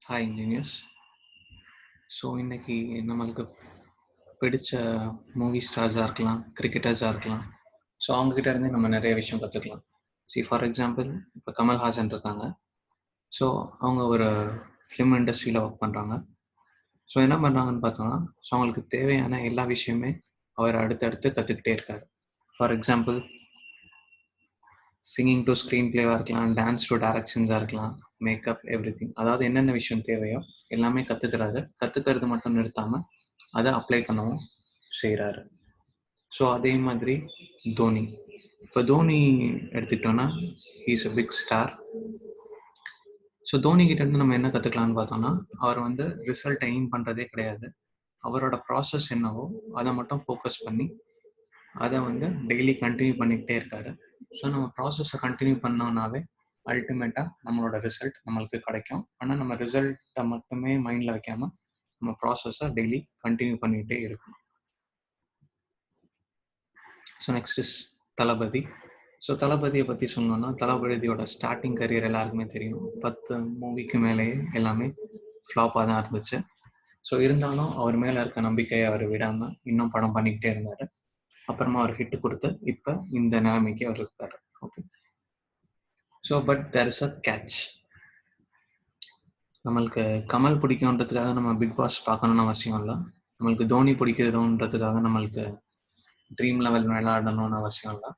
Hi engineers. So இன்னைக்கு நம்மளுக்கு பிடிச்ச மூவி ஸ்டார்ஸாக இருக்கலாம், கிரிக்கெட்டர்ஸாக இருக்கலாம். ஸோ அவங்ககிட்ட இருந்து நம்ம நிறைய விஷயம் கற்றுக்கலாம். ஃபார் எக்ஸாம்பிள் இப்போ கமல்ஹாசன் இருக்காங்க. ஸோ அவங்க ஒரு ஃபிலிம் இண்டஸ்ட்ரியில் ஒர்க் பண்ணுறாங்க. ஸோ என்ன பண்ணுறாங்கன்னு பார்த்தோம்னா, ஸோ அவங்களுக்கு தேவையான எல்லா விஷயமே அவர் அடுத்தடுத்து கற்றுக்கிட்டே இருக்கார். For example singing to screen பிளேவாக இருக்கலாம், டான்ஸ் டு டைரக்ஷன்ஸாக இருக்கலாம், மேக்கப் எவ்ரி திங். அதாவது என்னென்ன விஷயம் தேவையோ எல்லாமே கற்றுக்கிறாரு. கற்றுக்கிறது மட்டும் நிறுத்தாமல் அதை அப்ளை பண்ணவும் செய்கிறாரு. ஸோ அதே மாதிரி தோனி. இப்போ தோனி எடுத்துக்கிட்டோன்னா is a big star. So தோனிக்கிட்டேருந்து நம்ம என்ன கற்றுக்கலான்னு பார்த்தோம்னா, அவர் வந்து ரிசல்ட்டை எய்ம் பண்ணுறதே கிடையாது. அவரோட ப்ராசஸ் என்னவோ அதை மட்டும் ஃபோக்கஸ் பண்ணி அதை வந்து டெய்லி கண்டினியூ பண்ணிக்கிட்டே இருக்காரு. ஸோ நம்ம ப்ராசஸை கண்டினியூ பண்ணோம்னாவே அல்டிமேட்டாக நம்மளோட ரிசல்ட் நம்மளுக்கு கிடைக்கும். ஆனால் நம்ம ரிசல்ட்டை மட்டுமே மைண்டில் வைக்காமல் நம்ம ப்ராசஸை டெய்லி கண்டினியூ பண்ணிகிட்டே இருக்கணும். So next is Thalapathy. So தளபதியை பற்றி சொன்னோன்னா, தளபதியோட ஸ்டார்டிங் கரியர் எல்லாருக்குமே தெரியும். 10 மூவிக்கு மேலேயே எல்லாமே ஃப்ளாப்பாக தான் இருந்துச்சு. ஸோ இருந்தாலும் அவர் மேலே இருக்க நம்பிக்கையை அவர் விடாமல் இன்னும் படம் பண்ணிக்கிட்டே இருந்தார். அப்புறமா அவர் ஹிட் கொடுத்து இப்போ இந்த நிலைமைக்கு அவர் இருக்கார். Okay. So but there is a catch. நம்மளுக்கு கமல் பிடிக்குன்றதுக்காக நம்ம பிக் பாஸ் பார்க்கணுன்னு அவசியம் இல்லை. நம்மளுக்கு தோனி பிடிக்கிறதுன்றதுக்காக நம்மளுக்கு ட்ரீம் லெவல் விளையாடணும்னு அவசியம் இல்லை.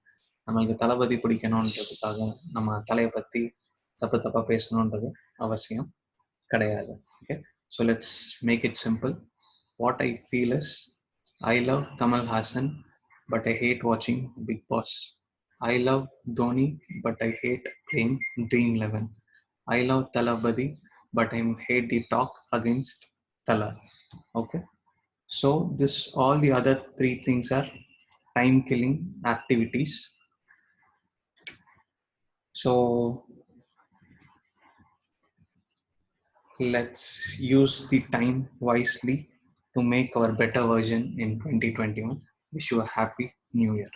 நம்மளுக்கு தளபதி பிடிக்கணுன்றதுக்காக நம்ம தலையை பற்றி தப்பாக பேசணுன்றது அவசியம் கிடையாது. Okay. So let's make it simple. What I feel is, I love Kamal Haasan but I hate வாட்சிங் Bigg Boss. I love Dhoni, but I hate playing Dream 11. I love Talabadi, but I hate the talk against Tala. Okay. So all the other 3 things are time-killing activities. So let's use the time wisely to make our better version in 2021. Wish you a happy New Year.